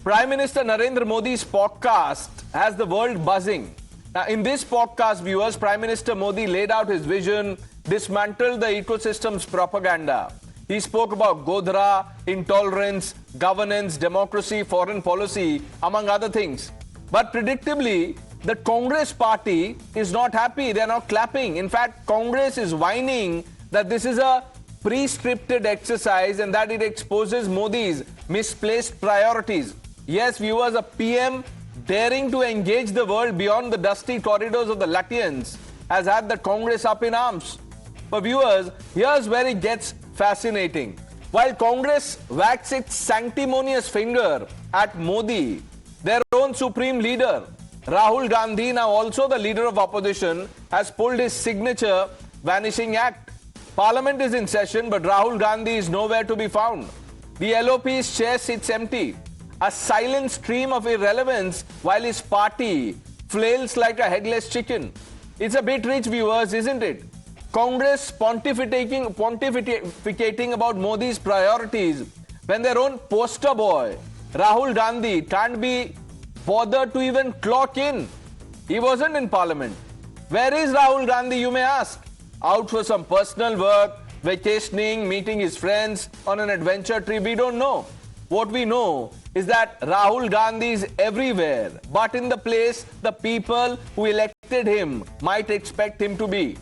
Prime Minister Narendra Modi's podcast has the world buzzing. Now, in this podcast, viewers, Prime Minister Modi laid out his vision, dismantled the ecosystem's propaganda. He spoke about Godhra, intolerance, governance, democracy, foreign policy, among other things. But predictably, the Congress party is not happy. They are not clapping. In fact, Congress is whining that this is a pre-scripted exercise and that it exposes Modi's misplaced priorities. Yes, viewers, a PM daring to engage the world beyond the dusty corridors of the Latvians has had the Congress up in arms. But viewers, here's where it gets fascinating. While Congress wags its sanctimonious finger at Modi, their own supreme leader, Rahul Gandhi, now also the leader of opposition, has pulled his signature vanishing act. Parliament is in session, but Rahul Gandhi is nowhere to be found. The LOP's chair sits empty. A silent stream of irrelevance while his party flails like a headless chicken. It's a bit rich, viewers, isn't it? Congress pontificating about Modi's priorities when their own poster boy, Rahul Gandhi, can't be bothered to even clock in. He wasn't in Parliament. Where is Rahul Gandhi, you may ask? Out for some personal work, vacationing, meeting his friends on an adventure trip, we don't know. What we know is that Rahul Gandhi is everywhere, but in the place the people who elected him might expect him to be.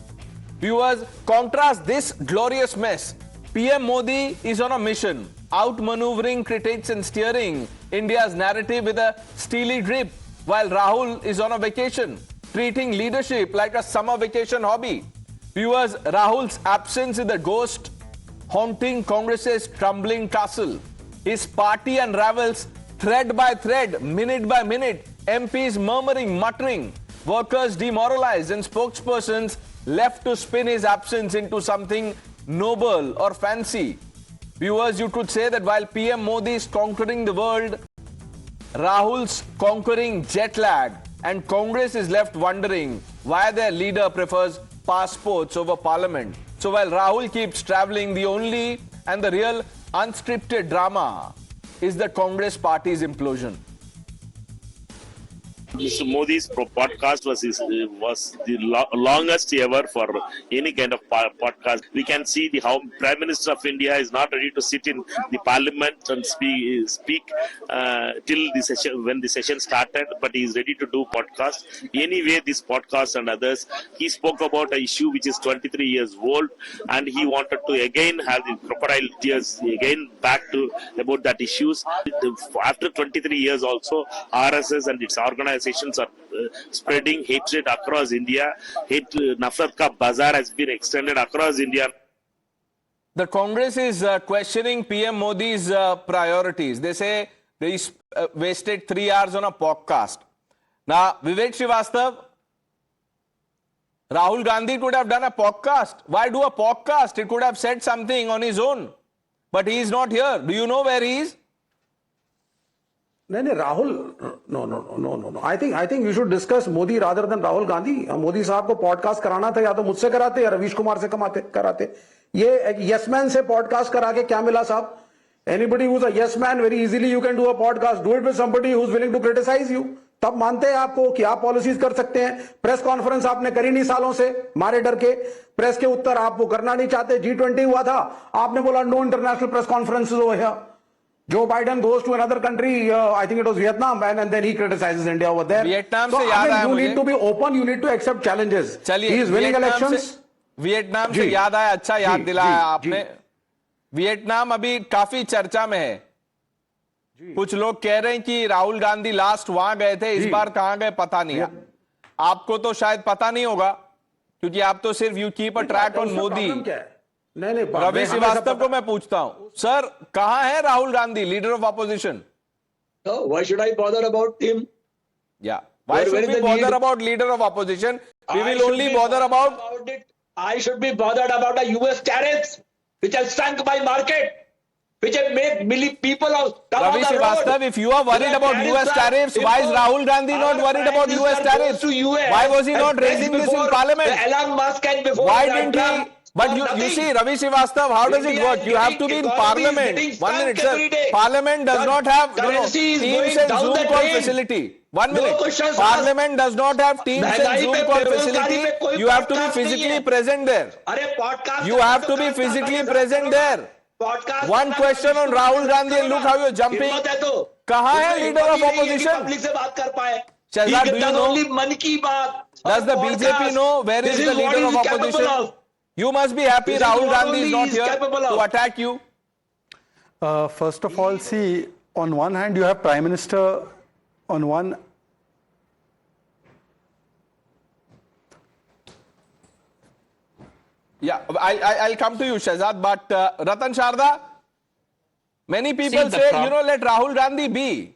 Viewers, contrast this glorious mess. PM Modi is on a mission, outmaneuvering critics and steering India's narrative with a steely grip, while Rahul is on a vacation, treating leadership like a summer vacation hobby. Viewers, Rahul's absence is the ghost haunting Congress's crumbling castle. His party unravels thread by thread, minute by minute. MPs murmuring, muttering, workers demoralized, and spokespersons left to spin his absence into something noble or fancy. Viewers, you could say that while PM Modi is conquering the world, Rahul's conquering jet lag, and Congress is left wondering why their leader prefers passports over Parliament. So while Rahul keeps traveling, the only and the real unscripted drama is the Congress party's implosion. Mr. Modi's podcast was the longest ever for any kind of podcast. We can see how Prime Minister of India is not ready to sit in the Parliament and speak till the session when the session started, but he is ready to do podcast. Anyway, this podcast and others, he spoke about an issue which is 23 years old, and he wanted to again have the crocodile tears again back to about that issues. After 23 years also, RSS and its organizations are spreading hatred across India. Nafrat ka bazaar has been extended across India. The Congress is questioning PM Modi's priorities. They say they wasted 3 hours on a podcast. Now, Vivek Srivastav, Rahul Gandhi could have done a podcast. Why do a podcast? He could have said something on his own. But he is not here. Do you know where he is? No, Rahul, no. I think we should discuss Modi rather than Rahul Gandhi. Modi साहब को podcast कराना था या तो मुझसे कराते या रवीश कुमार से कराते. ये yes man से podcast करा के क्या मिला साहब? Anybody who's a yes man, very easily you can do a podcast. Do it with somebody who's willing to criticize you. तब मानते हैं आपको कि आप पॉलिसीज कर सकते हैं. प्रेस कॉन्फ्रेंस आपने करी नहीं सालों से मारे डर के. प्रेस के उत्तर आप वो करना नहीं चाहते. G20 हुआ था, आपने बोला no international press conferences over here. Joe Biden goes to another country, I think it was Vietnam, and then he criticizes India over there. Vietnam से याद आया मुझे. You need to be open, you need to accept challenges. चलिए, he is winning elections. Vietnam से याद आया, अच्छा याद दिलाया आपने. वियतनाम अभी काफी चर्चा में है. कुछ लोग कह रहे हैं कि राहुल गांधी लास्ट वहां गए थे, इस बार कहां गए पता नहीं है. आपको तो शायद पता नहीं होगा, क्योंकि आप तो सिर्फ you keep a track on Modi. नहीं रवि श्रीवास्तव को मैं पूछता हूं, सर कहां है Rahul Gandhi, leader of opposition? Why should I bother about him? Yeah. Why should we bother about leader of opposition? We will only bother about it. I should be bothered about the US tariffs, which have sunk my market, which have made people come Ravi on the Srivastav, road. if you are worried about US tariffs, why is Rahul Gandhi not worried about US tariffs? Why was he not raising this in Parliament? Elon Musk and before Why didn't he But for you nothing. see, Ravi Srivastava, how does it India work? is You have to getting- be in economy is parliament. getting 1 minute, stunk sir. every day. Parliament does Sir, not have currency is Teams going and down Zoom the call drain. facility. 1 No minute. questions Parliament does not have Teams and महंगाई Zoom पे call बेरोजगारी facility. पे कोई You have to be podcast नहीं physically है। present there. अरे podcast You have to be physically present there. Podcast One question on Rahul Gandhi and look how you're jumping. हिम्मत है तो कहाँ है उसमें leader हिम्मत of ही नहीं है कि opposition? पब्लिक से बात कर पाए Shahzad, He do you does know? only मन की बात Does the और BJP podcast. know where This is the what leader he of is capable opposition? of. You must be happy This is Rahul what Gandhi is only not he is here capable to of. attack you. First of all, see, on one hand, you have Prime Minister on one. Yeah, I'll come to you, Shahzad, but Ratan Sharda, many people say, let Rahul Gandhi be.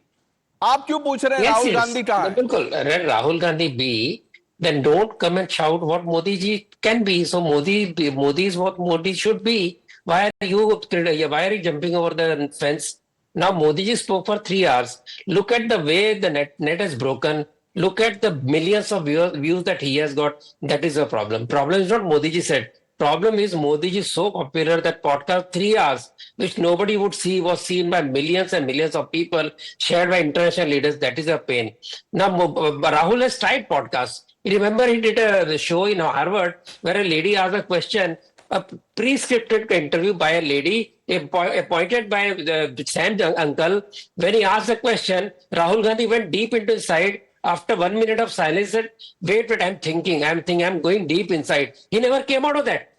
आप क्यों पूछ रहे हैं राहुल गांधी कहाँ है? बिल्कुल, let Rahul Gandhi be, then don't come and shout what Modi ji can be. So Modi is what Modi should be. Why are you jumping over the fence? Now Modi ji spoke for 3 hours. Look at the way the net has broken. Look at the millions of views that he has got. That is the problem. Problem is not Modi ji said. Problem is Modi ji is so popular that podcast 3 hours, which nobody would see, was seen by millions and millions of people, shared by international leaders. That is a pain. Now Rahul has tried podcasts. You remember he did a show in Harvard where a lady asked a question, a pre-scripted interview by a lady appointed by the Sam uncle. When he asked the question, Rahul Gandhi went deep into his side. After 1 minute of silence, said, wait, I'm thinking, I'm going deep inside. He never came out of that.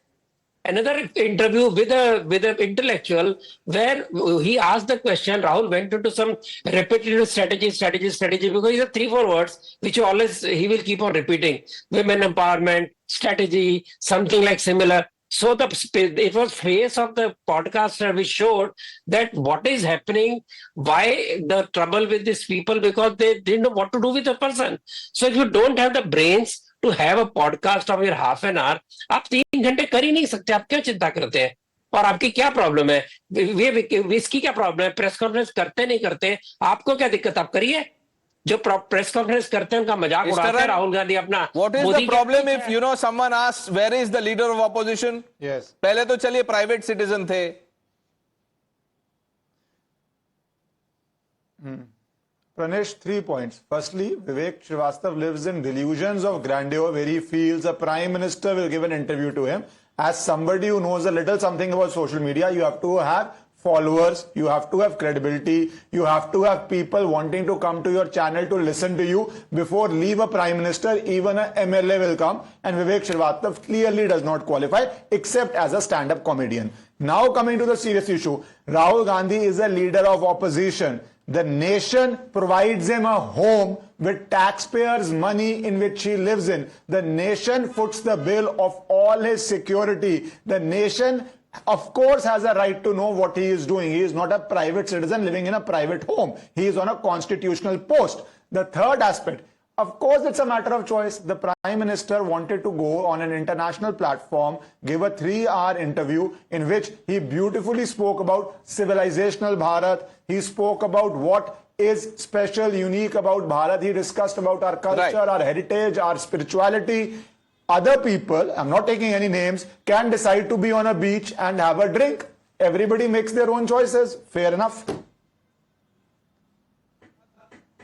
Another interview with an intellectual where he asked the question, Rahul went into some repetitive strategy, because he has 3-4 words, which he will keep on repeating. Women empowerment, strategy, something like similar. So it was face of the podcaster which showed that what is happening, why the trouble with these people, because they didn't know what to do with a person. So if you don't have the brains to have a podcast of your half an hour, आप 3 घंटे कर ही नहीं सकते, आप क्या चिंता करते हैं? और आपकी क्या प्रॉब्लम है? इसकी क्या प्रॉब्लम है? प्रेस कॉन्फ्रेंस करते नहीं करते, आपको क्या दिक्कत? आप करिए. जो प्रेस कॉन्फ्रेंस करते हैं उनका मजाक उड़ाते हैं राहुल गांधी अपना. What is the problem if someone asks where is the leader of opposition? Yes. पहले तो चलिए प्राइवेट सिटीजन थे. Pranesh, 3 points. Firstly, Vivek Srivastava lives in delusions of grandeur where he feels a prime minister will give an interview to him. As somebody who knows a little something about social media, you have to have followers, you have to have credibility, you have to have people wanting to come to your channel to listen to you. Before leave a prime minister, even a MLA will come, and Vivek Srivastava clearly does not qualify except as a stand-up comedian. Now coming to the serious issue, Rahul Gandhi is a leader of opposition. The nation provides him a home with taxpayers' money in which he lives in. The nation foots the bill of all his security. The nation, of course, has a right to know what he is doing. He is not a private citizen living in a private home. He is on a constitutional post. The third aspect, of course, it's a matter of choice. The Prime Minister wanted to go on an international platform, give a 3-hour interview in which he beautifully spoke about civilizational Bharat. He spoke about what is special, unique about Bharat. He discussed about our culture, Right. our heritage, our spirituality. Other people, I'm not taking any names, can decide to be on a beach and have a drink. Everybody makes their own choices. Fair enough.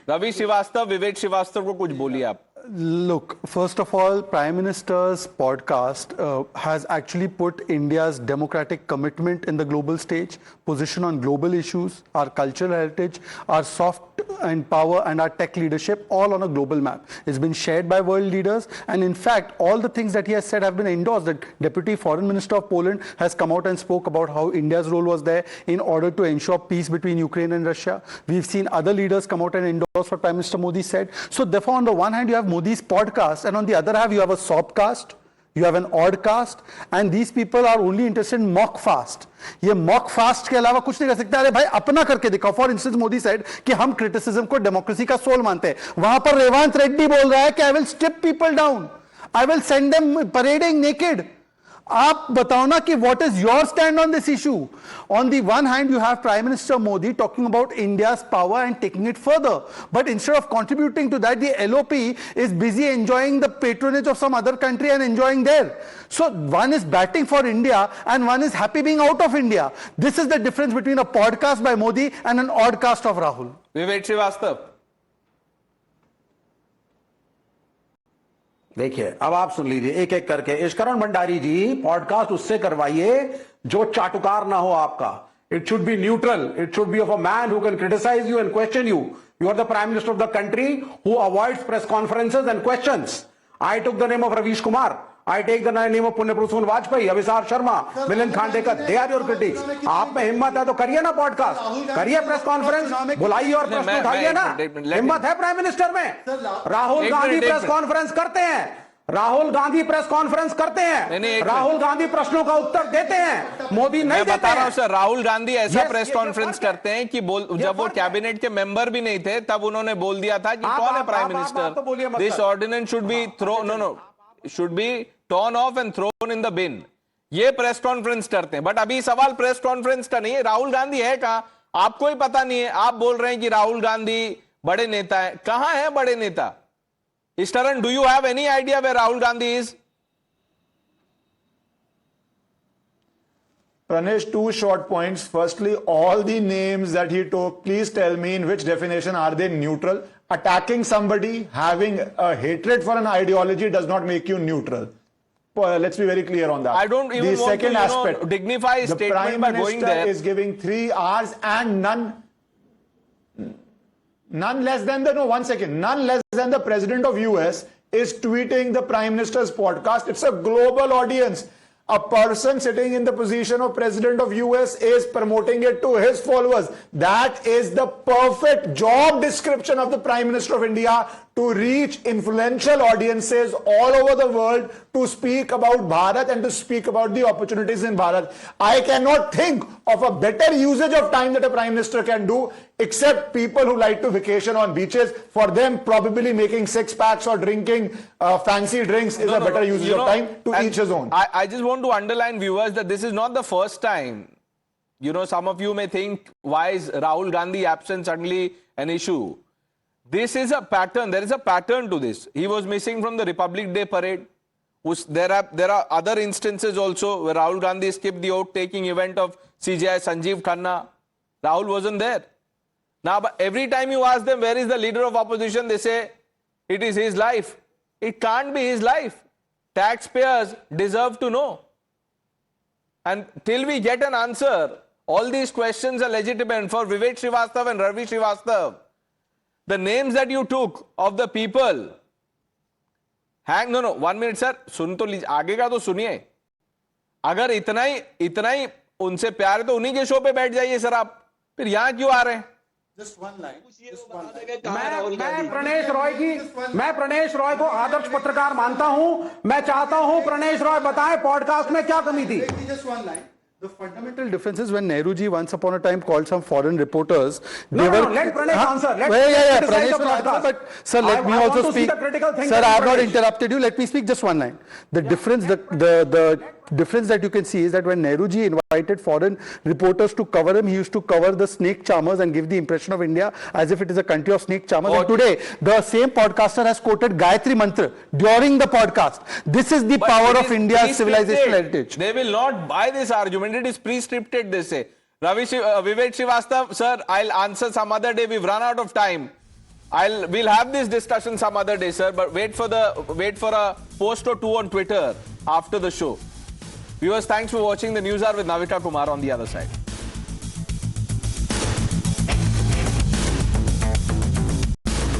Ravi Srivastava, Vivek Srivastava को कुछ बोलिए आप. Look, first of all, Prime Minister's podcast has actually put India's democratic commitment in the global stage, position on global issues, our cultural heritage, our soft and power and our tech leadership all on a global map. It's been shared by world leaders, and in fact, all the things that he has said have been endorsed. The Deputy Foreign Minister of Poland has come out and spoke about how India's role was there in order to ensure peace between Ukraine and Russia. We've seen other leaders come out and endorse what Prime Minister Modi said. So therefore, on the one hand, you have Modi's podcast, and on the other hand, you have a sobcast, you have an oddcast, and these people are only interested in mock fast. ये mock fast के अलावा कुछ नहीं कर सकते. अरे भाई अपना करके दिखाओ. फॉर इंस्टेंस मोदी said कि हम क्रिटिसिज्म को डेमोक्रेसी का सोल मानते हैं. वहां पर रेवांत रेड्डी बोल रहा है कि I will strip people down, I will send them parading naked. आप बताओ ना कि what is your stand on this issue? On the one hand, you have Prime Minister Modi talking about India's power and taking it further. But instead of contributing to that, the LOP is busy enjoying the patronage of some other country and enjoying there. So one is batting for India and one is happy being out of India. This is the difference between a podcast by Modi and an oddcast of Rahul. Vivek Srivastava. देखिए अब आप सुन लीजिए एक एक करके। ईश्वरण भंडारी जी, podcast उससे करवाइए जो चाटुकार ना हो आपका। It should be neutral, it should be of a man who can criticise you and question you. You are the prime minister of the country who avoids press conferences and questions. I took the name of Ravish Kumar, I take the name of पुण्य प्रसून वाजपेयी, अभिसार Sharma, Milind Khandekar, they are your critics। आप में हिम्मत है तो करिए ना podcast, करिए press conference, बुलाइए और प्रश्न उठाइए ना। हिम्मत है प्राइम मिनिस्टर में। राहुल गांधी प्रेस कॉन्फ्रेंस करते हैं, राहुल गांधी प्रेस कॉन्फ्रेंस करते हैं, राहुल गांधी प्रश्नों का उत्तर देते हैं, मोदी नहीं देते हैं। बता रहा हूं सर, राहुल गांधी ऐसा प्रेस कॉन्फ्रेंस करते हैं कि जब वो कैबिनेट के मेंबर भी नहीं थे तब उन्होंने बोल दिया था कि कौन है prime minister, this ordinance should be should be torn off and thrown in the bin। ये प्रेस कॉन्फ्रेंस करते हैं। बट अभी सवाल प्रेस कॉन्फ्रेंस का नहीं है, राहुल गांधी है कहां, आपको ही पता नहीं है। आप बोल रहे हैं कि राहुल गांधी बड़े नेता है, कहां है बड़े नेता? Ishtaran, do you have any idea where Rahul Gandhi is? Pranesh, two short points. Firstly, all the names that he took, please tell me in which definition are they neutral? Attacking somebody, having a hatred for an ideology does not make you neutral. Let's be very clear on that. I don't even the want second to, aspect, dignify a statement Prime by going Minister there. is giving 3 hours and none less than none less than the President of US is tweeting the Prime Minister's podcast. It's a global audience. A person sitting in the position of President of US is promoting it to his followers. That is the perfect job description of the Prime Minister of India, to reach influential audiences all over the world, to speak about Bharat and to speak about the opportunities in Bharat. I cannot think of a better usage of time that a Prime Minister can do, except people who like to vacation on beaches. For them, probably making 6-packs or drinking fancy drinks is a better usage of time. To each his own. I just want to underline, viewers, that this is not the first time. You know, some of you may think, why is Rahul Gandhi absent suddenly an issue? This is a pattern. There is a pattern to this. He was missing from the Republic Day parade. There are other instances also where Rahul Gandhi skipped the oath-taking event of CJI Sanjeev Khanna. Rahul wasn't there. Now, but every time you ask them, where is the leader of opposition, they say, it is his life. It can't be his life. Taxpayers deserve to know. And till we get an answer, all these questions are legitimate. For Vivek Srivastava and Ravi Srivastava, the names that you took of the people, no, 1 minute sir, सुन तो लीजिए, आगे का तो सुनिए। अगर इतना ही उनसे प्यार है तो उन्हीं के शो पे बैठ जाइए सर आप, फिर यहाँ क्यों आ रहे हैं? मैं प्रणेश रॉय को आदर्श पत्रकार मानता हूं। मैं चाहता हूं प्रणेश रॉय बताएं पॉडकास्ट में क्या कमी थी। The fundamental difference is when Nehru ji once upon a time called some foreign reporters. Let Pranesh answer. Pranesh will answer, but sir, let me also speak. Sir, I have not interrupted you. Let me speak just one line. The difference, the difference that you can see is that when Nehru ji invited foreign reporters to cover him, he used to cover the snake charmers and give the impression of India as if it is a country of snake charmers. And today, the same podcaster has quoted Gayatri Mantra during the podcast. This is the power of India's civilizational heritage. They will not buy this argument. It is pre-scripted, they say. Vivek Srivastava, sir, I'll answer some other day. We've run out of time. We'll have this discussion some other day, sir. But wait for a post or two on Twitter after the show. Viewers, thanks for watching the News Hour with Navita Kumar on the other side.